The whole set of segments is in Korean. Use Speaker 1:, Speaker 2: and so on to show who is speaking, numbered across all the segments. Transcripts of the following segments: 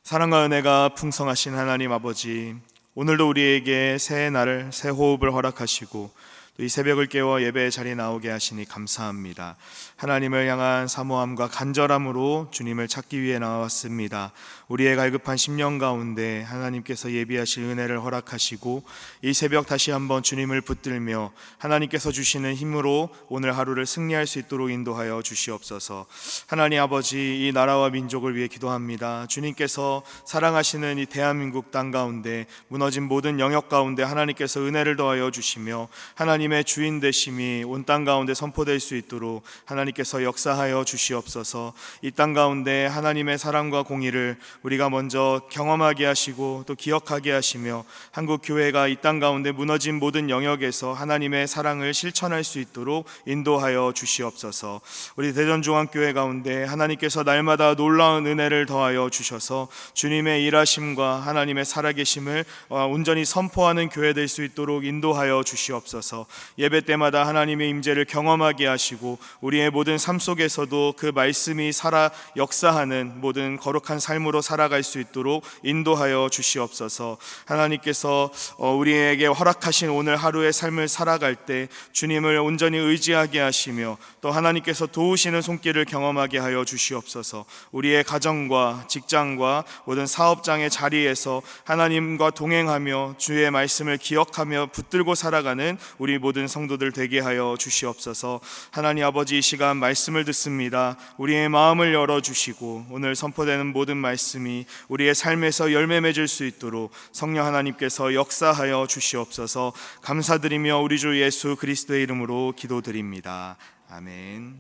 Speaker 1: 사랑과 은혜가 풍성하신 하나님 아버지, 오늘도 우리에게 새 날을, 새 호흡을 허락하시고 또 이 새벽을 깨워 예배의 자리에 나오게 하시니 감사합니다. 하나님을 향한 사모함과 간절함으로 주님을 찾기 위해 나왔습니다. 우리의 갈급한 심령 가운데 하나님께서 예비하실 은혜를 허락하시고 이 새벽 다시 한번 주님을 붙들며 하나님께서 주시는 힘으로 오늘 하루를 승리할 수 있도록 인도하여 주시옵소서. 하나님 아버지, 이 나라와 민족을 위해 기도합니다. 주님께서 사랑하시는 이 대한민국 땅 가운데 무너진 모든 영역 가운데 하나님께서 은혜를 더하여 주시며 하나님의 주인 되심이 온 땅 가운데 선포될 수 있도록 하나님께서 역사하여 주시옵소서. 이 땅 가운데 하나님의 사랑과 공의를 우리가 먼저 경험하게 하시고 또 기억하게 하시며 한국 교회가 이 땅 가운데 무너진 모든 영역에서 하나님의 사랑을 실천할 수 있도록 인도하여 주시옵소서. 우리 대전중앙교회 가운데 하나님께서 날마다 놀라운 은혜를 더하여 주셔서 주님의 일하심과 하나님의 살아계심을 온전히 선포하는 교회 될 수 있도록 인도하여 주시옵소서. 예배 때마다 하나님의 임재를 경험하게 하시고 우리의 모든 삶 속에서도 그 말씀이 살아 역사하는 모든 거룩한 삶으로 살아갈 수 있도록 인도하여 주시옵소서. 하나님께서 우리에게 허락하신 오늘 하루의 삶을 살아갈 때 주님을 온전히 의지하게 하시며 또 하나님께서 도우시는 손길을 경험하게 하여 주시옵소서. 우리의 가정과 직장과 모든 사업장의 자리에서 하나님과 동행하며 주의 말씀을 기억하며 붙들고 살아가는 우리 모든 성도들 되게 하여 주시옵소서. 하나님 아버지, 이 시간 말씀을 듣습니다. 우리의 마음을 열어주시고 오늘 선포되는 모든 말씀이 우리의 삶에서 열매 맺을 수 있도록 성령 하나님께서 역사하여 주시옵소서. 감사드리며 우리 주 예수 그리스도의 이름으로 기도드립니다. 아멘.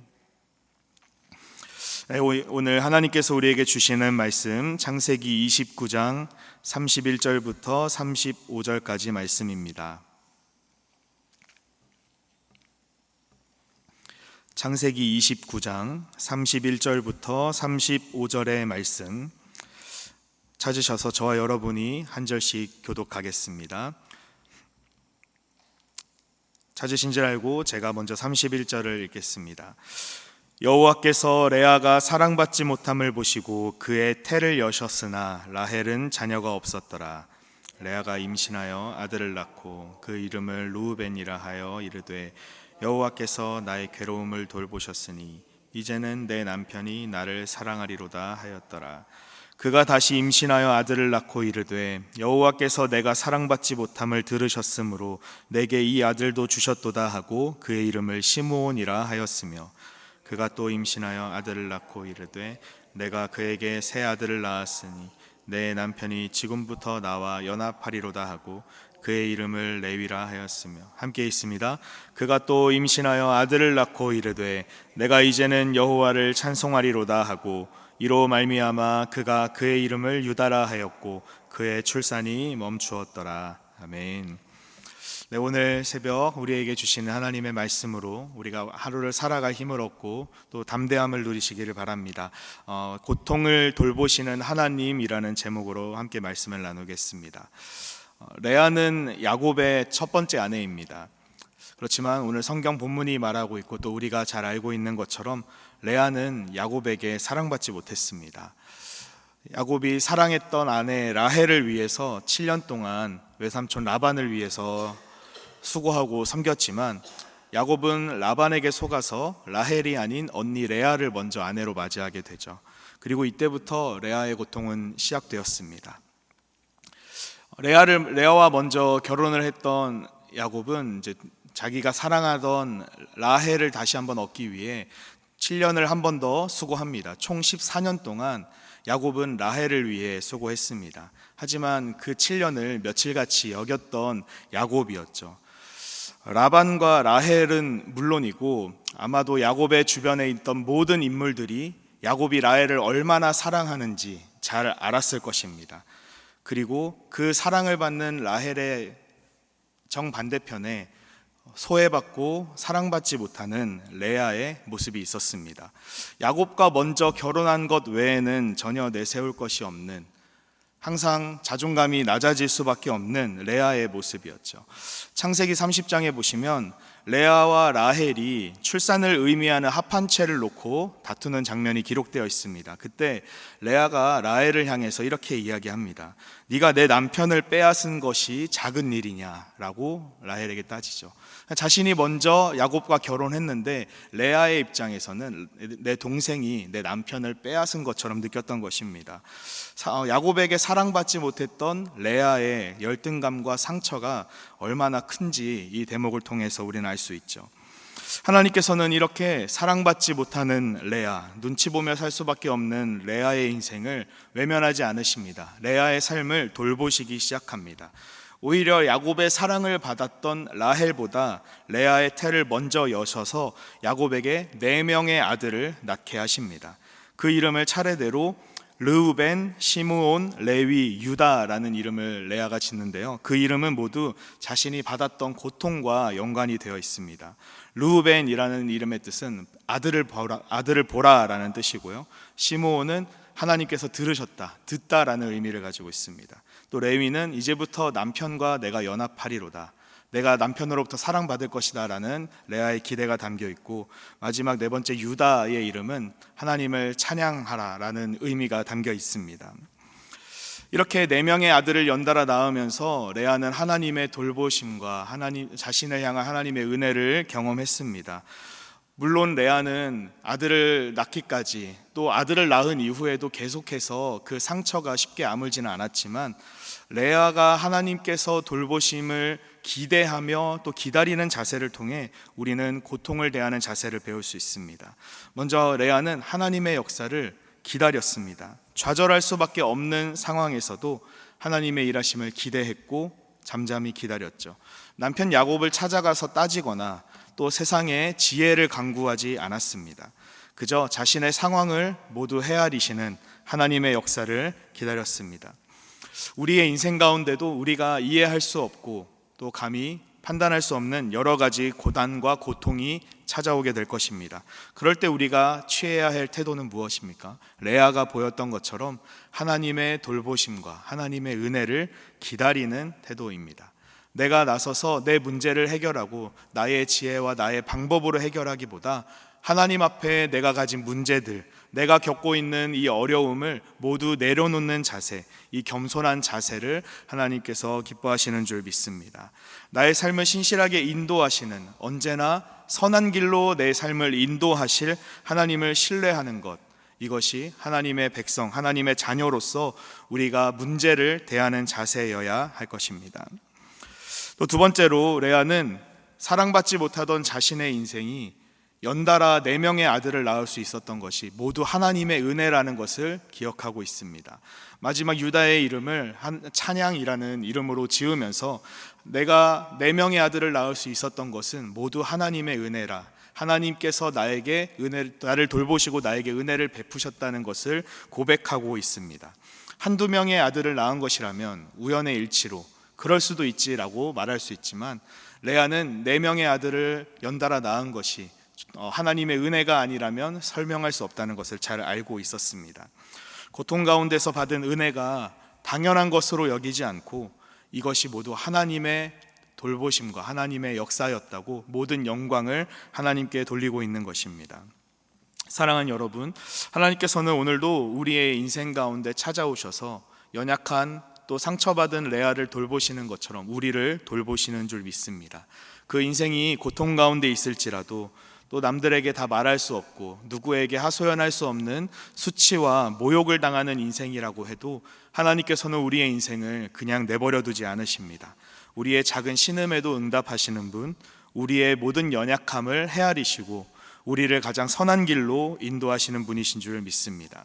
Speaker 1: 네, 오늘 하나님께서 우리에게 주시는 말씀 창세기 29장 31절부터 35절까지 말씀입니다. 창세기 29장 31절부터 35절의 말씀 찾으셔서 저와 여러분이 한 절씩 교독하겠습니다. 찾으신 줄 알고 제가 먼저 31절을 읽겠습니다. 여호와께서 레아가 사랑받지 못함을 보시고 그의 태를 여셨으나 라헬은 자녀가 없었더라. 레아가 임신하여 아들을 낳고 그 이름을 르우벤이라 하여 이르되 여호와께서 나의 괴로움을 돌보셨으니 이제는 내 남편이 나를 사랑하리로다 하였더라. 그가 다시 임신하여 아들을 낳고 이르되 여호와께서 내가 사랑받지 못함을 들으셨으므로 내게 이 아들도 주셨도다 하고 그의 이름을 시므온이라 하였으며 그가 또 임신하여 아들을 낳고 이르되 내가 그에게 새 아들을 낳았으니 내 남편이 지금부터 나와 연합하리로다 하고 그의 이름을 레위라 하였으며 함께 있습니다. 그가 또 임신하여 아들을 낳고 이르되 내가 이제는 여호와를 찬송하리로다 하고 이로 말미암아 그가 그의 이름을 유다라 하였고 그의 출산이 멈추었더라. 아멘. 네, 오늘 새벽 우리에게 주시는 하나님의 말씀으로 우리가 하루를 살아갈 힘을 얻고 또 담대함을 누리시기를 바랍니다. 고통을 돌보시는 하나님이라는 제목으로 함께 말씀을 나누겠습니다. 레아는 야곱의 첫 번째 아내입니다. 그렇지만 오늘 성경 본문이 말하고 있고 또 우리가 잘 알고 있는 것처럼 레아는 야곱에게 사랑받지 못했습니다. 야곱이 사랑했던 아내 라헬을 위해서 7년 동안 외삼촌 라반을 위해서 수고하고 섬겼지만 야곱은 라반에게 속아서 라헬이 아닌 언니 레아를 먼저 아내로 맞이하게 되죠. 그리고 이때부터 레아의 고통은 시작되었습니다. 레아와 먼저 결혼을 했던 야곱은 이제 자기가 사랑하던 라헬을 다시 한번 얻기 위해 7년을 한 번 더 수고합니다. 총 14년 동안 야곱은 라헬을 위해 수고했습니다. 하지만 그 7년을 며칠같이 여겼던 야곱이었죠. 라반과 라헬은 물론이고 아마도 야곱의 주변에 있던 모든 인물들이 야곱이 라헬을 얼마나 사랑하는지 잘 알았을 것입니다. 그리고 그 사랑을 받는 라헬의 정반대편에 소외받고 사랑받지 못하는 레아의 모습이 있었습니다. 야곱과 먼저 결혼한 것 외에는 전혀 내세울 것이 없는, 항상 자존감이 낮아질 수밖에 없는 레아의 모습이었죠. 창세기 30장에 보시면 레아와 라헬이 출산을 의미하는 합한체를 놓고 다투는 장면이 기록되어 있습니다. 그때 레아가 라헬을 향해서 이렇게 이야기합니다. 네가 내 남편을 빼앗은 것이 작은 일이냐라고 라헬에게 따지죠. 자신이 먼저 야곱과 결혼했는데 레아의 입장에서는 내 동생이 내 남편을 빼앗은 것처럼 느꼈던 것입니다. 야곱에게 사랑받지 못했던 레아의 열등감과 상처가 얼마나 큰지 이 대목을 통해서 우리는 알 수 있죠. 하나님께서는 이렇게 사랑받지 못하는 레아, 눈치 보며 살 수밖에 없는 레아의 인생을 외면하지 않으십니다. 레아의 삶을 돌보시기 시작합니다. 오히려 야곱의 사랑을 받았던 라헬보다 레아의 태를 먼저 여셔서 야곱에게 4명의 아들을 낳게 하십니다. 그 이름을 차례대로 르우벤, 시므온, 레위, 유다라는 이름을 레아가 짓는데요. 그 이름은 모두 자신이 받았던 고통과 연관이 되어 있습니다. 르우벤이라는 이름의 뜻은 아들을 보라라는 뜻이고요. 시므온은 하나님께서 들으셨다, 듣다라는 의미를 가지고 있습니다. 또 레위는 이제부터 남편과 내가 연합하리로다, 내가 남편으로부터 사랑받을 것이다 라는 레아의 기대가 담겨 있고, 마지막 4번째 유다의 이름은 하나님을 찬양하라 라는 의미가 담겨 있습니다. 이렇게 4명의 아들을 연달아 낳으면서 레아는 하나님의 돌보심과 하나님 자신을 향한 하나님의 은혜를 경험했습니다. 물론 레아는 아들을 낳기까지, 또 아들을 낳은 이후에도 계속해서 그 상처가 쉽게 아물지는 않았지만, 레아가 하나님께서 돌보심을 기대하며 또 기다리는 자세를 통해 우리는 고통을 대하는 자세를 배울 수 있습니다. 먼저 레아는 하나님의 역사를 기다렸습니다. 좌절할 수밖에 없는 상황에서도 하나님의 일하심을 기대했고 잠잠히 기다렸죠. 남편 야곱을 찾아가서 따지거나 또 세상에 지혜를 강구하지 않았습니다. 그저 자신의 상황을 모두 헤아리시는 하나님의 역사를 기다렸습니다. 우리의 인생 가운데도 우리가 이해할 수 없고 또 감히 판단할 수 없는 여러 가지 고단과 고통이 찾아오게 될 것입니다. 그럴 때 우리가 취해야 할 태도는 무엇입니까? 레아가 보였던 것처럼 하나님의 돌보심과 하나님의 은혜를 기다리는 태도입니다. 내가 나서서 내 문제를 해결하고 나의 지혜와 나의 방법으로 해결하기보다 하나님 앞에 내가 가진 문제들, 내가 겪고 있는 이 어려움을 모두 내려놓는 자세, 이 겸손한 자세를 하나님께서 기뻐하시는 줄 믿습니다. 나의 삶을 신실하게 인도하시는, 언제나 선한 길로 내 삶을 인도하실 하나님을 신뢰하는 것, 이것이 하나님의 백성, 하나님의 자녀로서 우리가 문제를 대하는 자세여야 할 것입니다. 또 2번째로 레아는 사랑받지 못하던 자신의 인생이 연달아 4명의 아들을 낳을 수 있었던 것이 모두 하나님의 은혜라는 것을 기억하고 있습니다. 마지막 유다의 이름을 찬양이라는 이름으로 지으면서 내가 4명의 아들을 낳을 수 있었던 것은 모두 하나님의 은혜라, 하나님께서 나를 돌보시고 나에게 은혜를 베푸셨다는 것을 고백하고 있습니다. 1-2명의 아들을 낳은 것이라면 우연의 일치로 그럴 수도 있지라고 말할 수 있지만, 레아는 4명의 아들을 연달아 낳은 것이 하나님의 은혜가 아니라면 설명할 수 없다는 것을 잘 알고 있었습니다. 고통 가운데서 받은 은혜가 당연한 것으로 여기지 않고 이것이 모두 하나님의 돌보심과 하나님의 역사였다고 모든 영광을 하나님께 돌리고 있는 것입니다. 사랑하는 여러분, 하나님께서는 오늘도 우리의 인생 가운데 찾아오셔서 연약한 또 상처받은 레아를 돌보시는 것처럼 우리를 돌보시는 줄 믿습니다. 그 인생이 고통 가운데 있을지라도, 또 남들에게 다 말할 수 없고 누구에게 하소연할 수 없는 수치와 모욕을 당하는 인생이라고 해도 하나님께서는 우리의 인생을 그냥 내버려 두지 않으십니다. 우리의 작은 신음에도 응답하시는 분, 우리의 모든 연약함을 헤아리시고 우리를 가장 선한 길로 인도하시는 분이신 줄 믿습니다.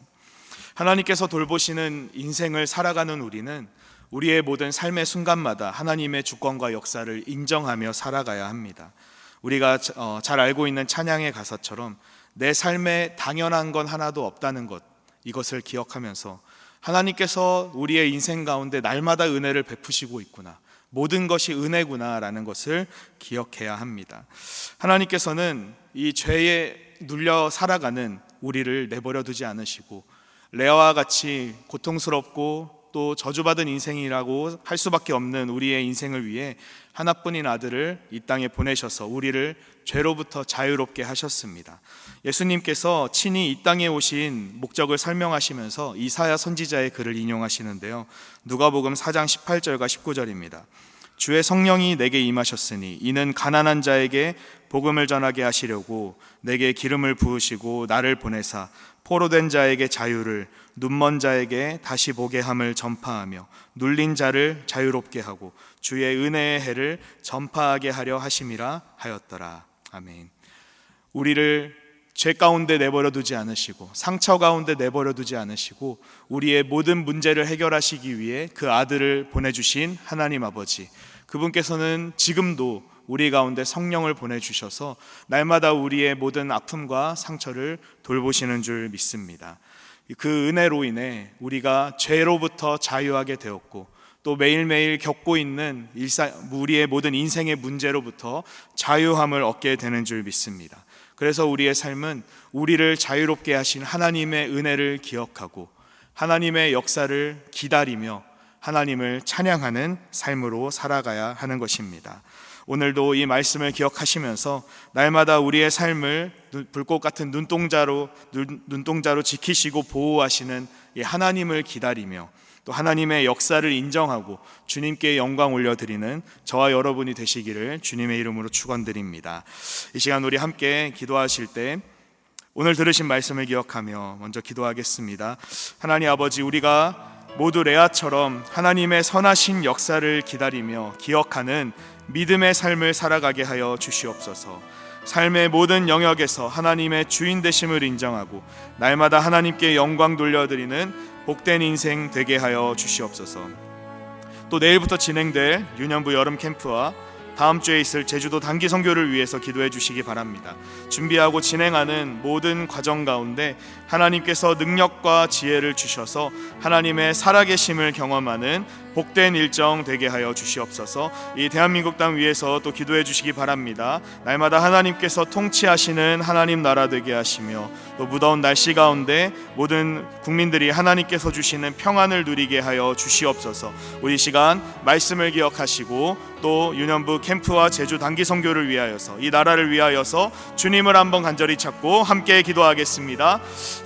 Speaker 1: 하나님께서 돌보시는 인생을 살아가는 우리는 우리의 모든 삶의 순간마다 하나님의 주권과 역사를 인정하며 살아가야 합니다. 우리가 잘 알고 있는 찬양의 가사처럼 내 삶에 당연한 건 하나도 없다는 것, 이것을 기억하면서 하나님께서 우리의 인생 가운데 날마다 은혜를 베푸시고 있구나, 모든 것이 은혜구나 라는 것을 기억해야 합니다. 하나님께서는 이 죄에 눌려 살아가는 우리를 내버려 두지 않으시고 레아와 같이 고통스럽고 또 저주받은 인생이라고 할 수밖에 없는 우리의 인생을 위해 하나뿐인 아들을 이 땅에 보내셔서 우리를 죄로부터 자유롭게 하셨습니다. 예수님께서 친히 이 땅에 오신 목적을 설명하시면서 이사야 선지자의 글을 인용하시는데요, 누가복음 4장 18절과 19절입니다. 주의 성령이 내게 임하셨으니 이는 가난한 자에게 복음을 전하게 하시려고 내게 기름을 부으시고 나를 보내사 포로된 자에게 자유를, 눈먼 자에게 다시 보게 함을 전파하며 눌린 자를 자유롭게 하고 주의 은혜의 해를 전파하게 하려 하심이라 하였더라. 아멘. 우리를 죄 가운데 내버려 두지 않으시고 상처 가운데 내버려 두지 않으시고 우리의 모든 문제를 해결하시기 위해 그 아들을 보내주신 하나님 아버지, 그분께서는 지금도 우리 가운데 성령을 보내주셔서 날마다 우리의 모든 아픔과 상처를 돌보시는 줄 믿습니다. 그 은혜로 인해 우리가 죄로부터 자유하게 되었고 또 매일매일 겪고 있는 우리의 모든 인생의 문제로부터 자유함을 얻게 되는 줄 믿습니다. 그래서 우리의 삶은 우리를 자유롭게 하신 하나님의 은혜를 기억하고 하나님의 역사를 기다리며 하나님을 찬양하는 삶으로 살아가야 하는 것입니다. 오늘도 이 말씀을 기억하시면서 날마다 우리의 삶을 불꽃 같은 눈동자로 지키시고 보호하시는 이 하나님을 기다리며 또 하나님의 역사를 인정하고 주님께 영광 올려드리는 저와 여러분이 되시기를 주님의 이름으로 축원드립니다. 이 시간 우리 함께 기도하실 때 오늘 들으신 말씀을 기억하며 먼저 기도하겠습니다. 하나님 아버지, 우리가 모두 레아처럼 하나님의 선하신 역사를 기다리며 기억하는 믿음의 삶을 살아가게 하여 주시옵소서. 삶의 모든 영역에서 하나님의 주인 되심을 인정하고 날마다 하나님께 영광 돌려드리는 복된 인생 되게 하여 주시옵소서. 또 내일부터 진행될 유년부 여름 캠프와 다음 주에 있을 제주도 단기 선교를 위해서 기도해 주시기 바랍니다. 준비하고 진행하는 모든 과정 가운데 하나님께서 능력과 지혜를 주셔서 하나님의 살아계심을 경험하는 복된 일정 되게 하여 주시옵소서. 이 대한민국 땅 위에서 또 기도해 주시기 바랍니다. 날마다 하나님께서 통치하시는 하나님 나라 되게 하시며 또 무더운 날씨 가운데 모든 국민들이 하나님께서 주시는 평안을 누리게 하여 주시옵소서. 우리 시간 말씀을 기억하시고 또 유년부 캠프와 제주 단기 선교를 위하여서 이 나라를 위하여서 주님을 한번 간절히 찾고 함께 기도하겠습니다.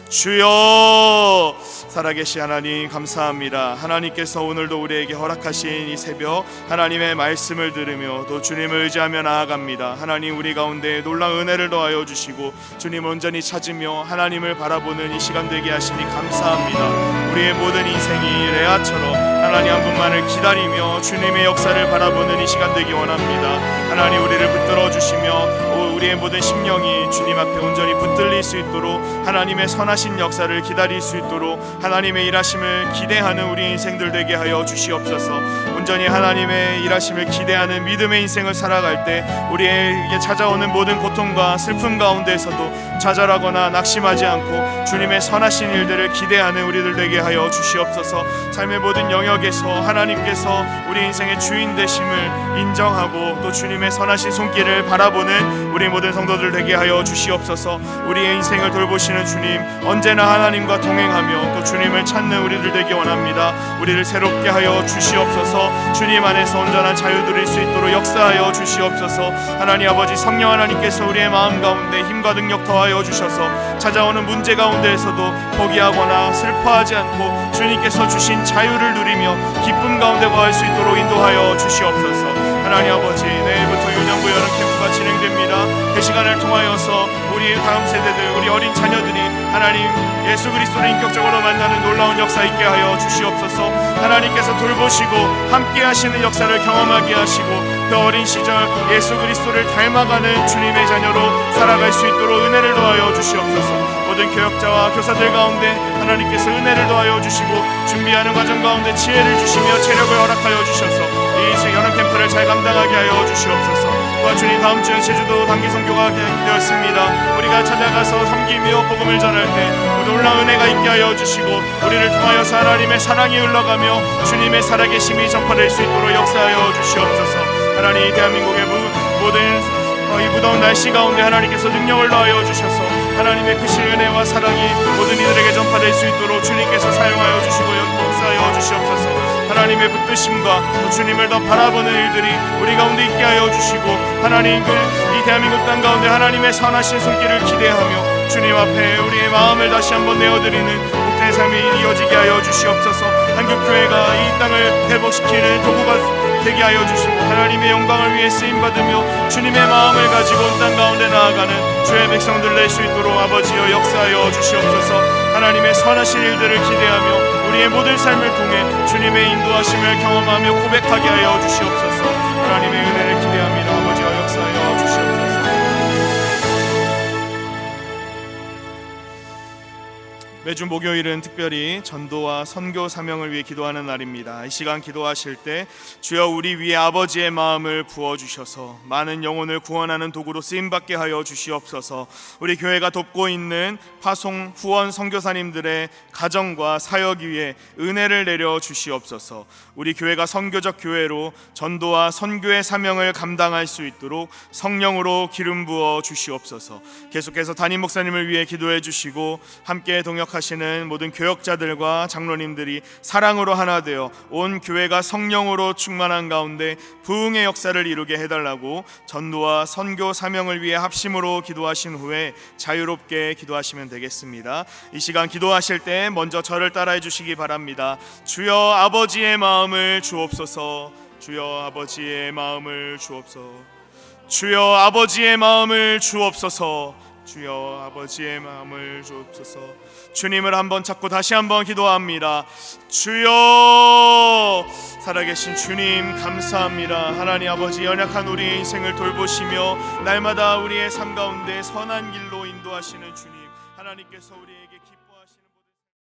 Speaker 1: 주여, 살아계신 하나님 감사합니다. 하나님께서 오늘도 우리에게 허락하신 이 새벽 하나님의 말씀을 들으며 또 주님을 의지하며 나아갑니다. 하나님, 우리 가운데 놀라운 은혜를 더하여 주시고 주님을 온전히 찾으며 하나님을 바라보는 이 시간 되게 하시니 감사합니다. 우리의 모든 인생이 레아처럼 하나님 한 분만을 기다리며 주님의 역사를 바라보는 이 시간 되기 원합니다. 하나님, 우리를 붙들어 주시며 우리의 모든 심령이 주님 앞에 온전히 붙들릴 수 있도록 하나님의 선하신 역사를 기다릴 수 있도록 하나님의 일하심을 기대하는 우리 인생들 되게 하여 주시옵소서. 온전히 하나님의 일하심을 기대하는 믿음의 인생을 살아갈 때 우리에게 찾아오는 모든 고통과 슬픔 가운데에서도 좌절하거나 낙심하지 않고 주님의 선하신 일들을 기대하는 우리들 되게 하여 주시옵소서. 삶의 모든 영역에서 하나님께서 우리 인생의 주인 되심을 인정하고 또 주님의 선하신 손길을 바라보는 우리 모든 성도들 되게 하여 주시옵소서. 우리의 인생을 돌보시는 주님, 언제나 하나님과 동행하며 또 주님을 찾는 우리들 되기 원합니다. 우리를 새롭게 하여 주시옵소서. 주님 안에서 온전한 자유 누릴 수 있도록 역사하여 주시옵소서. 하나님 아버지, 성령 하나님께서 우리의 마음 가운데 힘과 능력 더하여 주셔서 찾아오는 문제 가운데에서도 포기하거나 슬퍼하지 않고 주님께서 주신 자유를 누리며 기쁨 가운데 거할 수 있도록 인도하여 주시옵소서. 하나님 아버지, 내일부터 유년부 여름 캠프가 진행됩니다. 그 시간을 통하여서 우리 다음 세대들, 우리 어린 자녀들이 하나님 예수 그리스도를 인격적으로 만나는 놀라운 역사 있게 하여 주시옵소서. 하나님께서 돌보시고 함께 하시는 역사를 경험하게 하시고 그 어린 시절 예수 그리스도를 닮아가는 주님의 자녀로 살아갈 수 있도록 은혜를 더하여 주시옵소서. 모든 교역자와 교사들 가운데 하나님께서 은혜를 더하여 주시고 준비하는 과정 가운데 지혜를 주시며 체력을 허락하여 주셔서 이 여름 캠프를 잘 감당하게 하여 주시옵소서. 또한 주님, 다음 주에 제주도 단기 선교가 되었습니다. 우리가 찾아가서 섬기며 복음을 전할 때 놀라운 은혜가 있게 하여 주시고 우리를 통하여서 하나님의 사랑이 흘러가며 주님의 살아계심이 전파될 수 있도록 역사하여 주시옵소서. 하나님, 대한민국의 모든 이 무더운 날씨 가운데 하나님께서 능력을 더하여 주셔서 하나님의 크신 은혜와 사랑이 모든 이들에게 전파될 수 있도록 주님께서 사용하여 주시고 역사하여 주시옵소서. 하나님의 붙드심과 또 주님을 더 바라보는 일들이 우리 가운데 있게 하여 주시고, 하나님 이 대한민국 땅 가운데 하나님의 선하신 손길을 기대하며 주님 앞에 우리의 마음을 다시 한번 내어드리는 복된 삶이 이어지게 하여 주시옵소서. 한국교회가 이 땅을 회복시키는 도구가 되게 하여 주시고, 하나님의 영광을 위해 쓰임받으며 주님의 마음을 가지고 온 땅 가운데 나아가는 주의 백성들 될 수 있도록 아버지여 역사하여 주시옵소서. 하나님의 선하신 일들을 기대하며 우리의 모든 삶을 통해 주님의 인도하심을 경험하며 고백하게 하여 주시옵소서. 하나님의 은혜를 기대합니다. 아버지여 역사하여 주시옵소서. 매주 목요일은 특별히 전도와 선교 사명을 위해 기도하는 날입니다. 이 시간 기도하실 때 주여 우리 위에 아버지의 마음을 부어주셔서 많은 영혼을 구원하는 도구로 쓰임받게 하여 주시옵소서. 우리 교회가 돕고 있는 파송 후원 선교사님들의 가정과 사역 위에 은혜를 내려 주시옵소서. 우리 교회가 선교적 교회로 전도와 선교의 사명을 감당할 수 있도록 성령으로 기름 부어 주시옵소서. 계속해서 담임 목사님을 위해 기도해 주시고 함께 동역하시는 모든 교역자들과 장로님들이 사랑으로 하나 되어 온 교회가 성령으로 충만한 가운데 부흥의 역사를 이루게 해달라고 전도와 선교 사명을 위해 합심으로 기도하신 후에 자유롭게 기도하시면 되겠습니다. 이 시간 기도하실 때 먼저 저를 따라해 주시기 바랍니다. 주여 아버지의 마음을 주옵소서. 주여 아버지의 마음을 주옵소서. 주여 아버지의 마음을 주옵소서. 주여 아버지의 마음을 주옵소서. 주님을 한번 찾고 다시 한번 기도합니다. 주여, 살아계신 주님 감사합니다. 하나님 아버지, 연약한 우리의 인생을 돌보시며 날마다 우리의 삶 가운데 선한 길로 인도하시는 주님, 하나님께서 우리에게